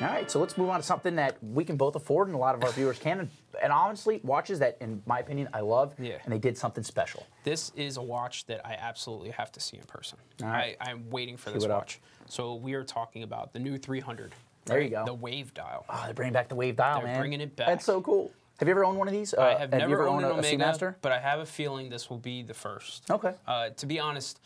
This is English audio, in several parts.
All right, so let's move on to something that we can both afford and a lot of our viewers can. And honestly, watches that, in my opinion, I love, and they did something special. This is a watch that I absolutely have to see in person. All right. I'm waiting for this watch. So we are talking about the new 300. There you go. The wave dial. Oh, they're bringing back the wave dial, man. They're bringing it back. That's so cool. Have you ever owned one of these? I have never you ever owned an a Omega, Seamaster? but I have a feeling this will be the first. Okay. To be honest,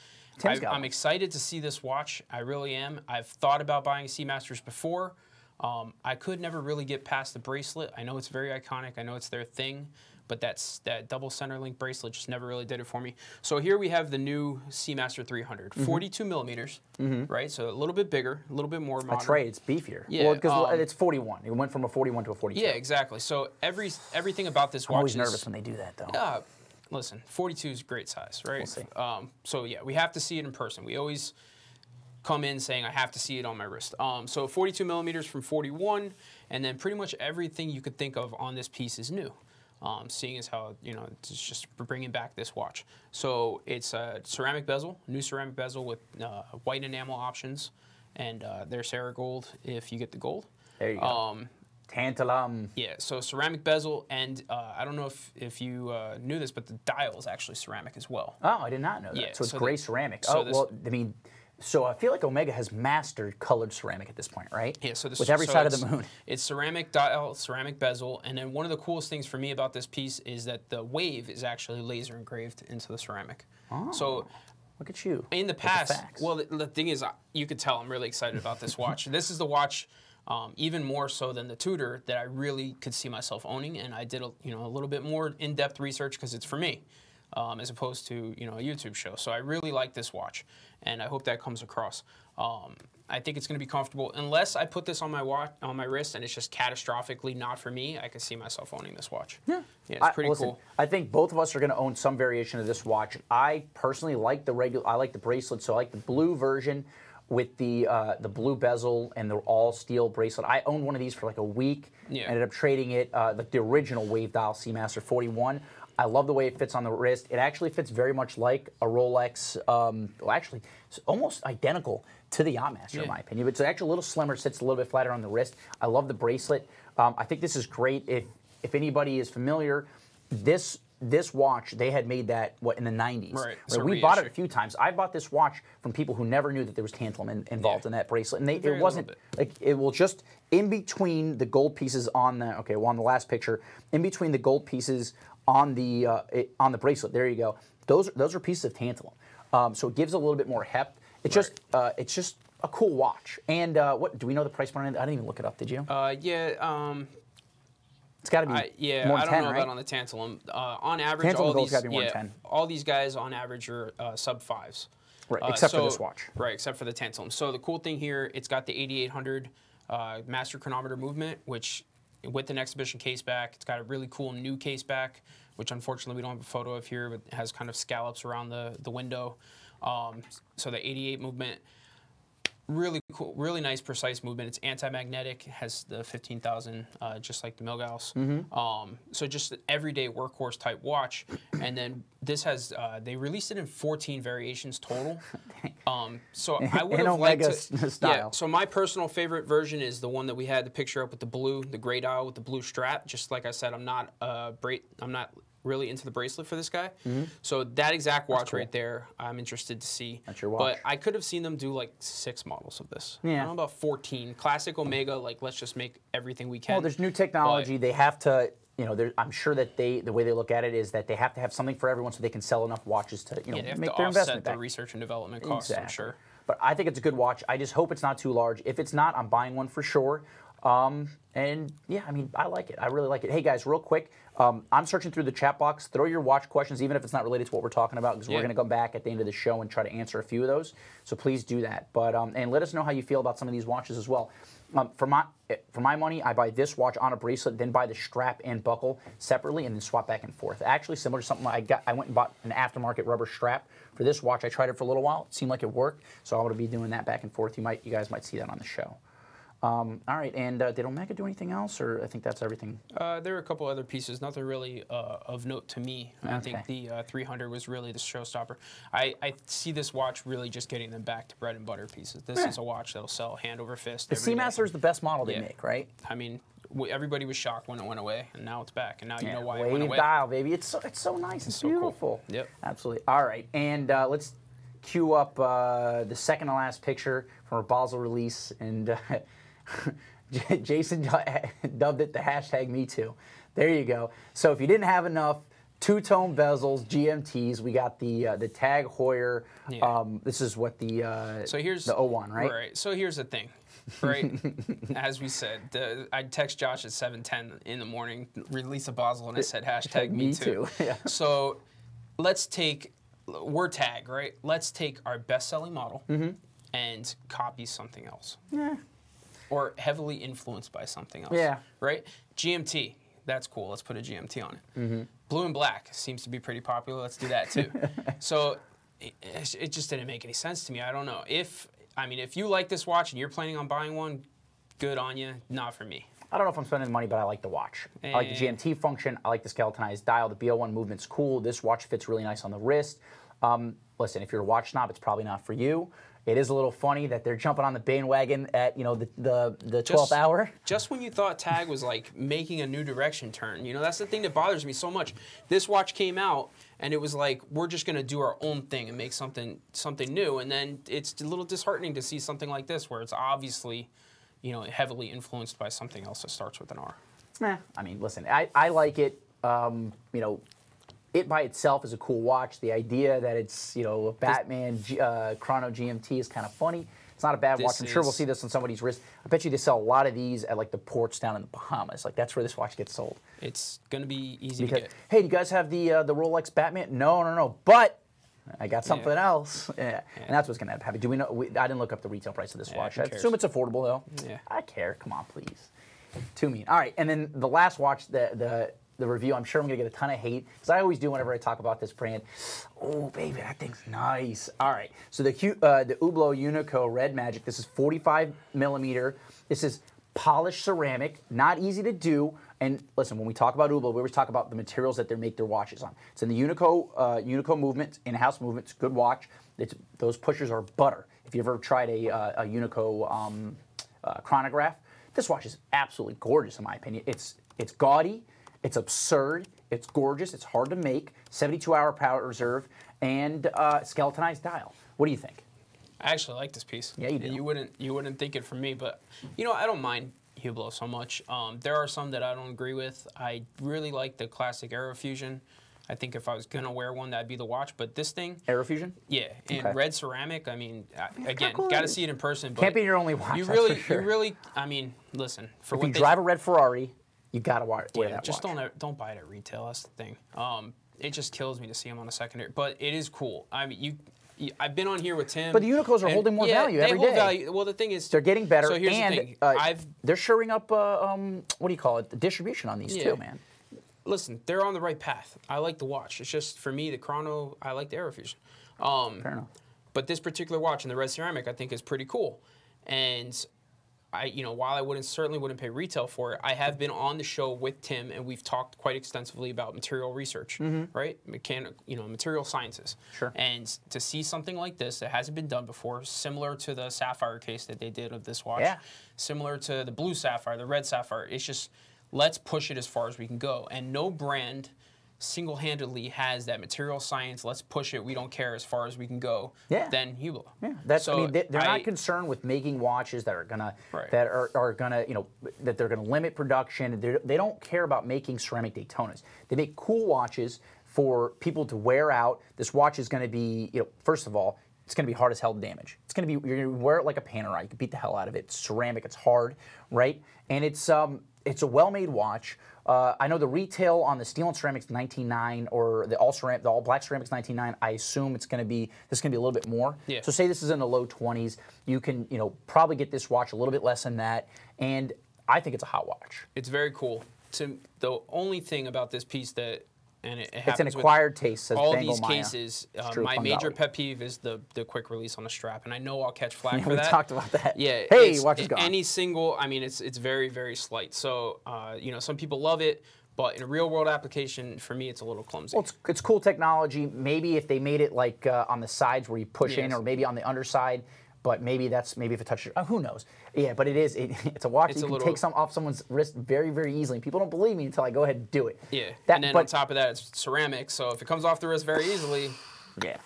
I'm excited to see this watch. I really am. I've thought about buying Seamasters before. I could never really get past the bracelet. I know it's very iconic. I know it's their thing, but that double center link bracelet just never really did it for me. So here we have the new Seamaster 300, 42 millimeters, right? So a little bit bigger, a little bit more modern. That's right. It's beefier. Yeah, well, because it's 41. It went from a 41 to a 42. Yeah, exactly. So everything about this watch I'm always nervous when they do that, though. Listen, 42 is a great size, right? We'll see. So yeah, we have to see it in person. We always come in saying I have to see it on my wrist. So 42 millimeters from 41, and then pretty much everything you could think of on this piece is new. Seeing as how, you know, it's just bringing back this watch. So it's a ceramic bezel, new ceramic bezel with white enamel options, and there's Ceragold if you get the gold. There you go. Tantalum. Yeah, so ceramic bezel, and I don't know if you knew this, but the dial is actually ceramic as well. Oh, I did not know that. Yeah, so it's so gray ceramic. so well, I mean, so I feel like Omega has mastered colored ceramic at this point, right? Yeah, so with every side of the moon. It's ceramic dial, ceramic bezel, and then one of the coolest things for me about this piece is that the wave is actually laser engraved into the ceramic. Oh, so look at you. In the past, well, the thing is, you could tell I'm really excited about this watch. This is the watch, even more so than the Tudor, that I really could see myself owning, and I did a little bit more in-depth research because it's for me. As opposed to a YouTube show. So I really like this watch, and I hope that comes across. I think it's going to be comfortable. Unless I put this on my wrist and it's just catastrophically not for me, I can see myself owning this watch. Yeah, it's pretty cool. I think both of us are going to own some variation of this watch. I personally like I like the bracelet, so I like the blue version with the blue bezel and the all steel bracelet. I owned one of these for like a week. Yeah. Ended up trading it, like the original wave dial Seamaster 41. I love the way it fits on the wrist. It actually fits very much like a Rolex. Well, actually, it's almost identical to the Yachtmaster, in my opinion. But it's actually a little slimmer, sits a little bit flatter on the wrist. I love the bracelet. I think this is great. If anybody is familiar, this watch, they had made that, in the 90s. Right. We bought it a few times. I bought this watch from people who never knew that there was tantalum involved in that bracelet. And it wasn't, like, it will just, in between the gold pieces on the, on the last picture, in between the gold pieces on the bracelet, there you go. Those are pieces of tantalum. So it gives a little bit more heft. It's just a cool watch. And what do we know the price point on it? I didn't even look it up. Did you? It's got to be more than 10, I don't know right? about on the tantalum. On average, tantalum gold's got to be more than 10. All these guys on average are sub 5s. Right, except for this watch. Right, except for the tantalum. So the cool thing here, it's got the 8800 master chronometer movement, which with an exhibition case back, it's got a really cool new case back, which unfortunately we don't have a photo of here, but it has kind of scallops around the window. So the 88 movement, really cool, really nice, precise movement. It's anti-magnetic, has the 15,000, just like the Milgauss. So just an everyday workhorse type watch. And then this has, they released it in 14 variations total. So I would have liked to, style. Yeah, so my personal favorite version is the one that we had the picture up with the gray dial with the blue strap. Just like I said, I'm not really into the bracelet for this guy. So that exact watch right there, I'm interested to see. That's your watch. But I could have seen them do like 6 models of this. Yeah. I don't know about 14. Classic Omega, like let's just make everything we can. Well, there's new technology. They have to, I'm sure that the way they look at it is that they have to have something for everyone so they can sell enough watches to, make their investment back. The research and development costs, I'm sure. But I think it's a good watch. I just hope it's not too large. If it's not, I'm buying one for sure. And yeah, I mean, I like it. I really like it. Hey guys, real quick, I'm searching through the chat box. Throw your watch questions, even if it's not related to what we're talking about, because we're going to come back at the end of the show and try to answer a few of those. So please do that. But and let us know how you feel about some of these watches as well. For my money, I buy this watch on a bracelet, then buy the strap and buckle separately, and then swap back and forth. Actually, similar to something I went and bought an aftermarket rubber strap for this watch. I tried it for a little while. It seemed like it worked, so I'm going to be doing that back and forth. You guys might see that on the show. All right, and did Omega do anything else, or I think that's everything? There are a couple other pieces, nothing really of note to me. I think the 300 was really the showstopper. I see this watch really just getting them back to bread and butter pieces. This is a watch that'll sell hand over fist. The Seamaster is the best model they make, right? I mean, everybody was shocked when it went away, and now it's back, and now you know why it wave went away. dial, baby. It's so nice. It's so beautiful. Cool. Yep. Absolutely. All right, and let's cue up the second to last picture from our Basel release, and Jason dubbed it the hashtag #MeToo. There you go. So if you didn't have enough two-tone bezels, GMTs, we got the TAG Heuer. Yeah. This is what the so here's the 01, right? Right. So here's the thing, right? As we said, I'd text Josh at 7:10 in the morning, release a Basel, and I said hashtag #MeToo. Yeah. So let's take, we're TAG, right? Let's take our best-selling model and copy something else. Yeah. Or heavily influenced by something else. Yeah. Right? GMT, that's cool. Let's put a GMT on it. Blue and black seems to be pretty popular. Let's do that too. So it just didn't make any sense to me. I don't know. If you like this watch and you're planning on buying one, good on you. Not for me. I don't know if I'm spending the money, but I like the watch. I like the GMT function. I like the skeletonized dial. The BO1 movement's cool. This watch fits really nice on the wrist. Listen, if you're a watch snob, it's probably not for you. It is a little funny that they're jumping on the bandwagon at the 12th hour. Just when you thought TAG was like making a new direction turn, that's the thing that bothers me so much. This watch came out and it was like we're just going to do our own thing and make something new, and then it's a little disheartening to see something like this where it's obviously heavily influenced by something else that starts with an R. I mean, listen, I like it. It by itself is a cool watch. The idea that it's a Batman Chrono GMT is kind of funny. It's not a bad watch. I'm sure we'll see this on somebody's wrist. I bet you they sell a lot of these at like the ports down in the Bahamas. Like that's where this watch gets sold. It's gonna be easy to get. Hey, do you guys have the Rolex Batman? No. But I got something else. Yeah. And that's what's gonna happen. Do we know? I didn't look up the retail price of this watch. I assume it's affordable though. Yeah. I care. Come on, please. Too mean. All right, and then the last watch, the review, I'm sure I'm going to get a ton of hate, because I always do whenever I talk about this brand. Oh, baby, that thing's nice. All right, so the Hublot Unico Red Magic, this is 45 millimeter. This is polished ceramic, not easy to do. And listen, when we talk about Hublot, we always talk about the materials that they make their watches on. It's in the Unico movement, in-house movement. It's a good watch. Those pushers are butter. If you ever tried a Unico chronograph, this watch is absolutely gorgeous in my opinion. It's gaudy. It's absurd, it's gorgeous, it's hard to make, 72-hour power reserve, and skeletonized dial. What do you think? I actually like this piece. Yeah, you do. And you wouldn't think it from me, but I don't mind Hublot so much. There are some that I don't agree with. I really like the classic Aerofusion. I think if I was gonna wear one, that'd be the watch. But this thing, Aerofusion? Yeah, and red ceramic. I mean, again, cool got to see it in person. But can't be your only watch. You sure. really. I mean, listen. If you drive a red Ferrari, you gotta wear that just watch. don't buy it at retail. That's the thing. It just kills me to see them on a secondary, but it is cool. I mean, I've been on here with Tim. But the Unicos are holding more value every day. Value. Well, the thing is, they're getting better. So here's and, the thing. They're shoring up. What do you call it? The distribution on these too, man. Listen, they're on the right path. I like the watch. It's just for me, the Chrono. I like the Aerofusion. Fair enough. But this particular watch in the red ceramic, I think, is pretty cool. And while I certainly wouldn't pay retail for it, I have been on the show with Tim, and we've talked quite extensively about material research, right? Material sciences. Sure. And to see something like this that hasn't been done before, similar to the sapphire case that they did of this watch, similar to the blue sapphire, the red sapphire, it's just let's push it as far as we can go. And no brand single-handedly has that material science, let's push it, we don't care as far as we can go, than Hublot. Yeah, they're not concerned with making watches that are gonna that they're gonna limit production. They don't care about making ceramic Daytonas. They make cool watches for people to wear out. This watch is gonna be, first of all, it's going to be hard as hell to damage. It's going to be, you're going to wear it like a Panerai. You can beat the hell out of it. It's ceramic. It's hard, right? And it's a well-made watch. I know the retail on the steel and ceramics $19.9, or the all black ceramics $19.9. I assume this is going to be a little bit more. Yeah. So say this is in the low 20s. You can probably get this watch a little bit less than that. And I think it's a hot watch. It's very cool. The only thing about this piece that and it It's an happens with acquired taste, says all Bangle these Maya. cases. True, My major Pungali. pet peeve is the quick release on the strap, and I know I'll catch flack for We that. talked about that. Yeah. Hey, watch is gone. Any single, I mean, it's very, very slight. So, you know, some people love it, but in a real world application, for me, it's a little clumsy. Well, it's cool technology. Maybe if they made it like on the sides where you push in, or maybe on the underside. But maybe if it touches, who knows? Yeah, but it's a watch that you can take some off someone's wrist very, very easily. And people don't believe me until I go ahead and do it. Yeah, and then on top of that, it's ceramic, so if it comes off the wrist very easily. Yeah.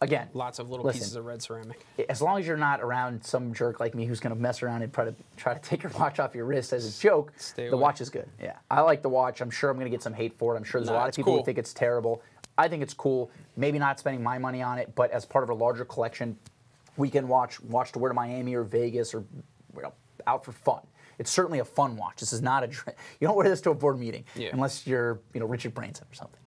Again, lots of little pieces of red ceramic. As long as you're not around some jerk like me who's going to mess around and try to take your watch off your wrist as a joke, the watch is good. Yeah, I like the watch. I'm sure I'm going to get some hate for it. I'm sure there's a lot of people who think it's terrible. I think it's cool. Maybe not spending my money on it, but as part of a larger collection, weekend watch to wear to Miami or Vegas or out for fun. It's certainly a fun watch. This is not you don't wear this to a board meeting unless you're Richard Branson or something.